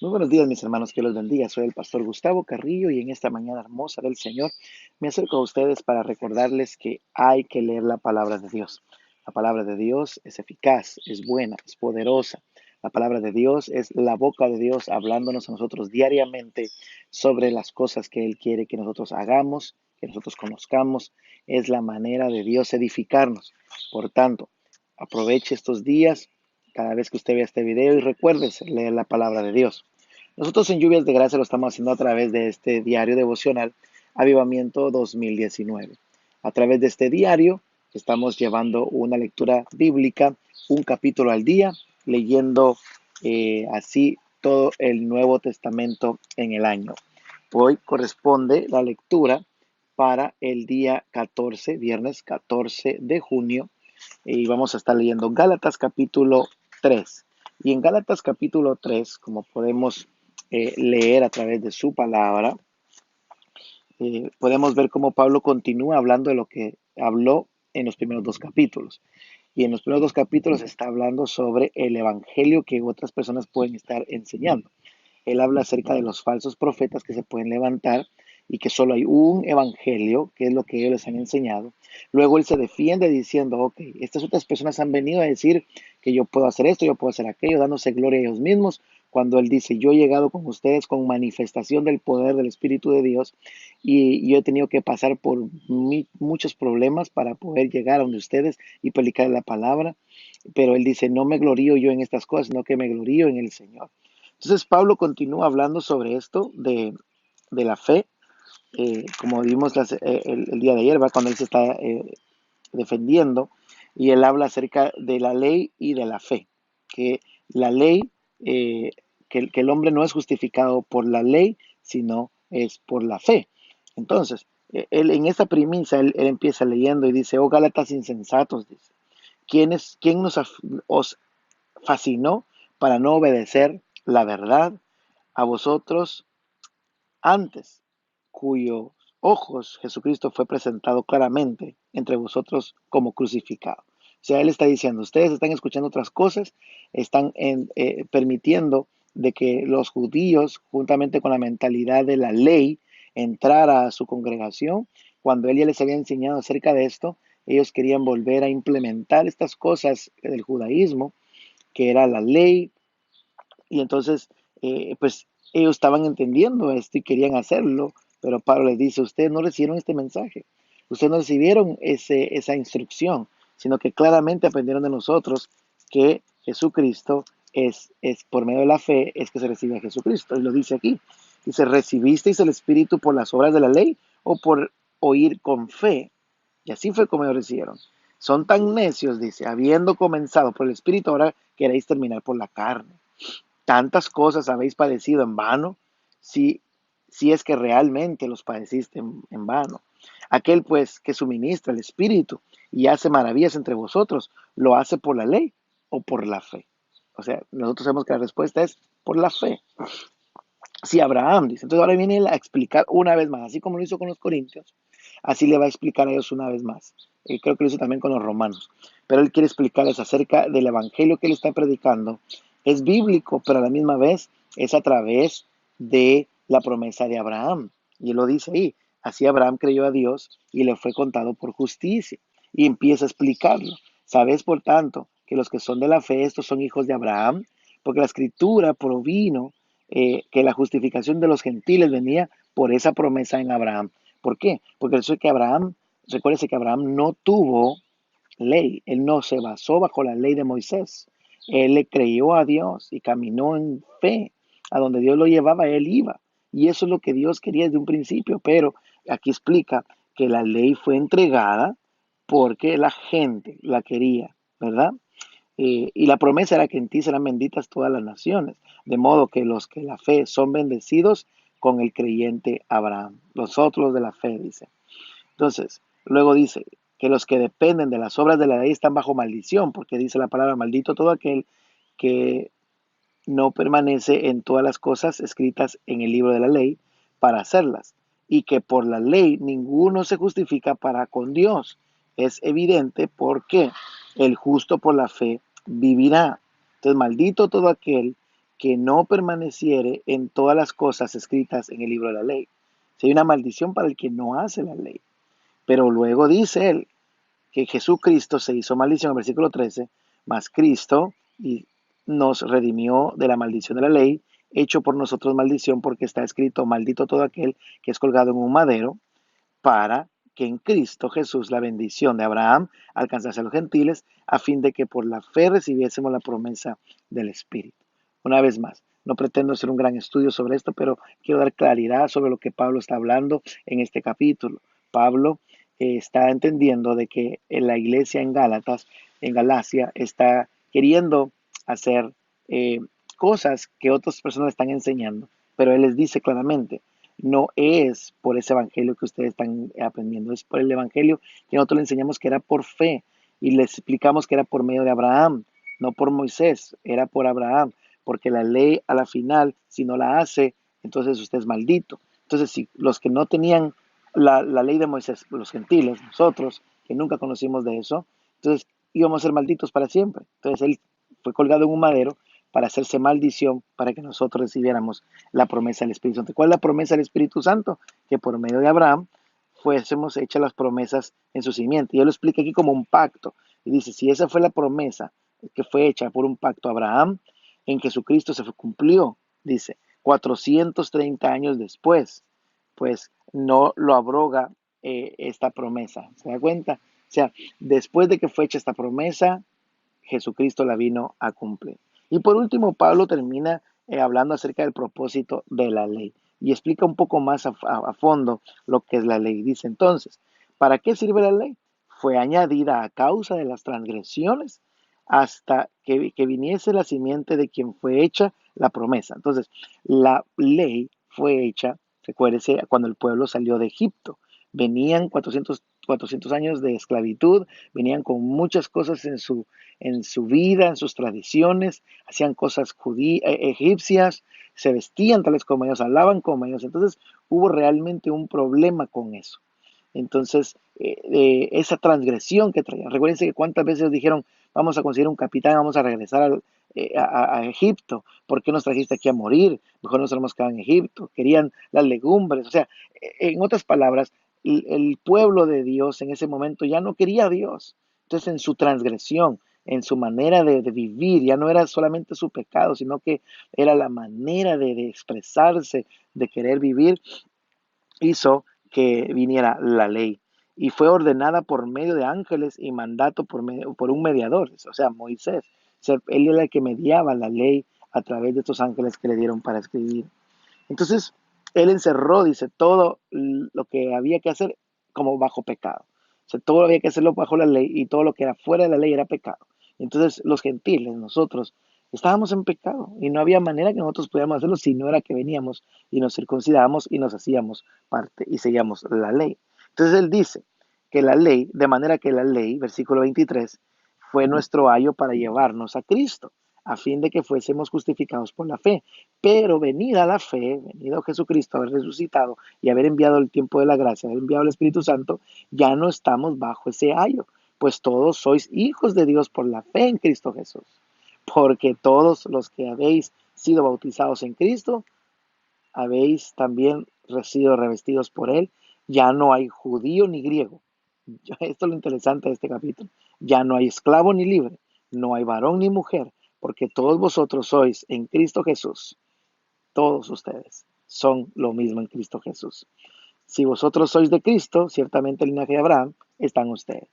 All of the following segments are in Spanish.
Muy buenos días, mis hermanos, que los bendiga. Soy el pastor Gustavo Carrillo y en esta mañana hermosa del Señor me acerco a ustedes para recordarles que hay que leer la palabra de Dios. La palabra de Dios es eficaz, es buena, es poderosa. La palabra de Dios es la boca de Dios hablándonos a nosotros diariamente sobre las cosas que Él quiere que nosotros hagamos, que nosotros conozcamos. Es la manera de Dios edificarnos. Por tanto, aproveche estos días cada vez que usted vea este video y recuérdese leer la palabra de Dios. Nosotros en Lluvias de Gracia lo estamos haciendo a través de este diario devocional Avivamiento 2019. A través de este diario estamos llevando una lectura bíblica, un capítulo al día, leyendo así todo el Nuevo Testamento en el año. Hoy corresponde la lectura para el día 14, viernes 14 de junio, y vamos a estar leyendo Gálatas capítulo 3. Y en Gálatas capítulo 3, como podemos leer a través de su palabra, podemos ver cómo Pablo continúa hablando de lo que habló en los primeros dos capítulos. Y en los primeros dos capítulos está hablando sobre el evangelio que otras personas pueden estar enseñando. Él habla acerca de los falsos profetas que se pueden levantar y que solo hay un evangelio, que es lo que ellos les han enseñado. Luego él se defiende diciendo, ok, estas otras personas han venido a decir que yo puedo hacer esto, yo puedo hacer aquello, dándose gloria a ellos mismos, cuando él dice, yo he llegado con ustedes con manifestación del poder del Espíritu de Dios y yo he tenido que pasar por muchos problemas para poder llegar a donde ustedes y predicar la palabra, pero él dice, no me glorío yo en estas cosas, sino que me glorío en el Señor. Entonces Pablo continúa hablando sobre esto de la fe, como vimos el día de ayer, ¿va? Cuando él se está defendiendo, y él habla acerca de la ley y de la fe, que la ley, que el hombre no es justificado por la ley, sino es por la fe. Entonces, él, en esta premisa, él empieza leyendo y dice, oh Gálatas insensatos, dice, ¿quién os fascinó para no obedecer la verdad a vosotros antes, cuyos ojos Jesucristo fue presentado claramente entre vosotros como crucificado? O sea, él está diciendo, ustedes están escuchando otras cosas, están permitiendo de que los judíos, juntamente con la mentalidad de la ley, entrara a su congregación. Cuando él ya les había enseñado acerca de esto, ellos querían volver a implementar estas cosas del judaísmo, que era la ley, y entonces, pues ellos estaban entendiendo esto y querían hacerlo, pero Pablo les dice, ustedes no recibieron este mensaje, ustedes no recibieron esa instrucción, sino que claramente aprendieron de nosotros que Jesucristo es por medio de la fe es que se recibe a Jesucristo. Y lo dice aquí. Dice, ¿recibisteis el Espíritu por las obras de la ley o por oír con fe? Y así fue como ellos recibieron. Son tan necios, dice, habiendo comenzado por el Espíritu, ahora queréis terminar por la carne. Tantas cosas habéis padecido en vano, si, si es que realmente los padeciste en vano. Aquel pues que suministra el Espíritu y hace maravillas entre vosotros, ¿lo hace por la ley o por la fe? O sea, nosotros sabemos que la respuesta es por la fe. Si Abraham dice, entonces ahora viene él a explicar una vez más, así como lo hizo con los corintios, así le va a explicar a ellos una vez más. Creo que lo hizo también con los romanos. Pero él quiere explicarles acerca del evangelio que él está predicando. Es bíblico, pero a la misma vez es a través de la promesa de Abraham. Y él lo dice ahí. Así Abraham creyó a Dios y le fue contado por justicia. Y empieza a explicarlo. Sabes, por tanto, que los que son de la fe, estos son hijos de Abraham, porque la escritura provino que la justificación de los gentiles venía por esa promesa en Abraham. ¿Por qué? Porque eso es que Abraham, recuérdese que Abraham no tuvo ley, él no se basó bajo la ley de Moisés, él le creyó a Dios y caminó en fe, a donde Dios lo llevaba, él iba. Y eso es lo que Dios quería desde un principio, pero aquí explica que la ley fue entregada porque la gente la quería, ¿verdad? Y la promesa era que en ti serán benditas todas las naciones, de modo que los que la fe son bendecidos con el creyente Abraham, los otros de la fe, dice. Entonces, luego dice que los que dependen de las obras de la ley están bajo maldición, porque dice la palabra, maldito todo aquel que no permanece en todas las cosas escritas en el libro de la ley para hacerlas, y que por la ley ninguno se justifica para con Dios. Es evidente porque el justo por la fe vivirá. Entonces, maldito todo aquel que no permaneciere en todas las cosas escritas en el libro de la ley. Si hay una maldición para el que no hace la ley. Pero luego dice él que Jesucristo se hizo maldición, en el versículo 13, mas Cristo y nos redimió de la maldición de la ley, hecho por nosotros maldición, porque está escrito, maldito todo aquel que es colgado en un madero, para que en Cristo Jesús la bendición de Abraham alcanzase a los gentiles, a fin de que por la fe recibiésemos la promesa del Espíritu. Una vez más, no pretendo hacer un gran estudio sobre esto, pero quiero dar claridad sobre lo que Pablo está hablando en este capítulo. Pablo está entendiendo de que en la iglesia en Gálatas, en Galacia, está queriendo hacer cosas que otras personas están enseñando, pero él les dice claramente, no es por ese evangelio que ustedes están aprendiendo, es por el evangelio que nosotros les enseñamos que era por fe y les explicamos que era por medio de Abraham, no por Moisés, era por Abraham, porque la ley a la final, si no la hace, entonces usted es maldito. Entonces, si los que no tenían la ley de Moisés, los gentiles, nosotros, que nunca conocimos de eso, entonces íbamos a ser malditos para siempre. Entonces él fue colgado en un madero para hacerse maldición, para que nosotros recibiéramos la promesa del Espíritu Santo. ¿Cuál es la promesa del Espíritu Santo? Que por medio de Abraham fuésemos hechas las promesas en su simiente. Y él lo explica aquí como un pacto. Y dice, si esa fue la promesa que fue hecha por un pacto a Abraham, en Jesucristo se cumplió, dice, 430 años después, pues no lo abroga esta promesa. ¿Se da cuenta? O sea, después de que fue hecha esta promesa, Jesucristo la vino a cumplir. Y por último, Pablo termina hablando acerca del propósito de la ley y explica un poco más a fondo lo que es la ley. Dice entonces, ¿para qué sirve la ley? Fue añadida a causa de las transgresiones hasta que viniese la simiente de quien fue hecha la promesa. Entonces, la ley fue hecha, recuérdese, cuando el pueblo salió de Egipto. Venían 400 años de esclavitud, venían con muchas cosas en su vida, en sus tradiciones, hacían cosas egipcias, se vestían tales como ellos, hablaban como ellos. Entonces hubo realmente un problema con eso. Entonces, esa transgresión que traían, recuérdense que cuántas veces dijeron, vamos a conseguir un capitán, vamos a regresar a Egipto, ¿por qué nos trajiste aquí a morir? Mejor nos hemos quedado en Egipto, querían las legumbres, o sea, en otras palabras, el pueblo de Dios en ese momento ya no quería a Dios. Entonces, en su transgresión, en su manera de vivir, ya no era solamente su pecado, sino que era la manera de expresarse, de querer vivir, hizo que viniera la ley. Y fue ordenada por medio de ángeles y mandato por un mediador, o sea, Moisés. O sea, él era el que mediaba la ley a través de estos ángeles que le dieron para escribir. Entonces, él encerró, dice, todo lo que había que hacer como bajo pecado. O sea, todo había que hacerlo bajo la ley y todo lo que era fuera de la ley era pecado. Entonces, los gentiles, nosotros, estábamos en pecado y no había manera que nosotros pudiéramos hacerlo si no era que veníamos y nos circuncidábamos y nos hacíamos parte y seguíamos la ley. Entonces, él dice que la ley, de manera que la ley, versículo 23, fue nuestro ayo para llevarnos a Cristo, a fin de que fuésemos justificados por la fe. Pero venida la fe, venido Jesucristo, haber resucitado y haber enviado el tiempo de la gracia, haber enviado el Espíritu Santo, ya no estamos bajo ese ayo, pues todos sois hijos de Dios por la fe en Cristo Jesús. Porque todos los que habéis sido bautizados en Cristo, habéis también sido revestidos por Él. Ya no hay judío ni griego. Esto es lo interesante de este capítulo. Ya no hay esclavo ni libre, no hay varón ni mujer, porque todos vosotros sois en Cristo Jesús. Todos ustedes son lo mismo en Cristo Jesús. Si vosotros sois de Cristo, ciertamente el linaje de Abraham, están ustedes.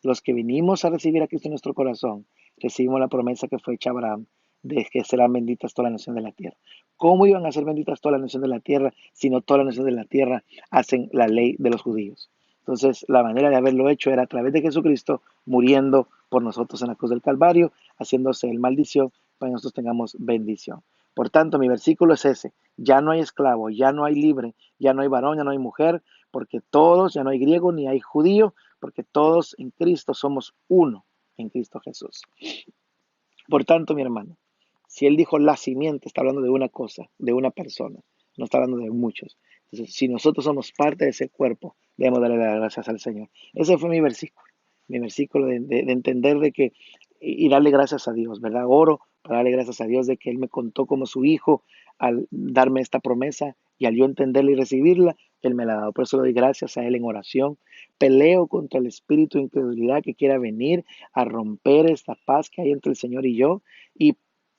Los que vinimos a recibir a Cristo en nuestro corazón, recibimos la promesa que fue hecha a Abraham de que serán benditas todas las naciones de la tierra. ¿Cómo iban a ser benditas todas las naciones de la tierra si no todas las naciones de la tierra hacen la ley de los judíos? Entonces, la manera de haberlo hecho era a través de Jesucristo muriendo por nosotros en la cruz del Calvario, haciéndose el maldición para que nosotros tengamos bendición. Por tanto, mi versículo es ese. Ya no hay esclavo, ya no hay libre, ya no hay varón, ya no hay mujer, porque todos, ya no hay griego ni hay judío, porque todos en Cristo somos uno en Cristo Jesús. Por tanto, mi hermano, si él dijo la simiente, está hablando de una cosa, de una persona, no está hablando de muchos. Entonces, si nosotros somos parte de ese cuerpo, debemos darle las gracias al Señor. Ese fue mi versículo de entender de que y darle gracias a Dios, ¿verdad? Oro para darle gracias a Dios de que Él me contó como su hijo al darme esta promesa y al yo entenderla y recibirla, Él me la ha dado. Por eso le doy gracias a Él en oración. Peleo contra el espíritu de incredulidad que quiera venir a romper esta paz que hay entre el Señor y yo y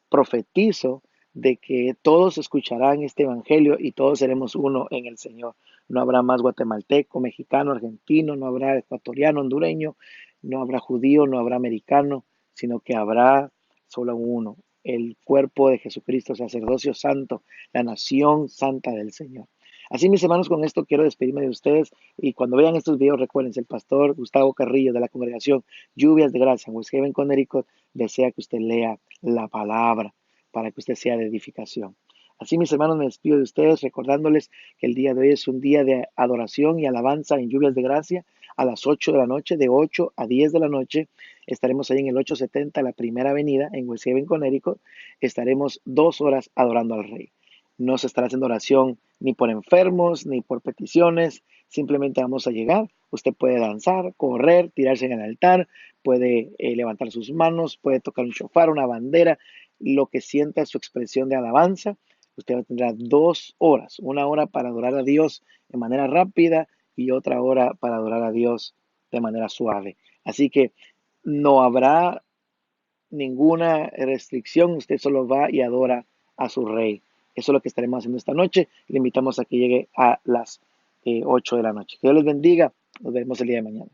profetizo de que todos escucharán este evangelio y todos seremos uno en el Señor. No habrá más guatemalteco, mexicano, argentino, no habrá ecuatoriano, hondureño, no habrá judío, no habrá americano, sino que habrá solo uno, el cuerpo de Jesucristo, sacerdocio santo, la nación santa del Señor. Así, mis hermanos, con esto quiero despedirme de ustedes y cuando vean estos videos, recuerden, el pastor Gustavo Carrillo de la congregación Lluvias de Gracia en West Haven, Connecticut, desea que usted lea la palabra para que usted sea de edificación. Así, mis hermanos, me despido de ustedes recordándoles que el día de hoy es un día de adoración y alabanza en Lluvias de Gracia a las 8 de la noche, de 8 a 10 de la noche. Estaremos ahí en el 870, la primera avenida, en West Haven, Connecticut. Estaremos 2 horas adorando al Rey. No se estará haciendo oración ni por enfermos, ni por peticiones. Simplemente vamos a llegar. Usted puede danzar, correr, tirarse en el altar, puede levantar sus manos, puede tocar un shofar, una bandera, lo que sienta su expresión de alabanza. Usted tendrá 2 horas, una hora para adorar a Dios de manera rápida y otra hora para adorar a Dios de manera suave. Así que no habrá ninguna restricción, usted solo va y adora a su rey. Eso es lo que estaremos haciendo esta noche. Le invitamos a que llegue a las 8 de la noche. Que Dios les bendiga. Nos vemos el día de mañana.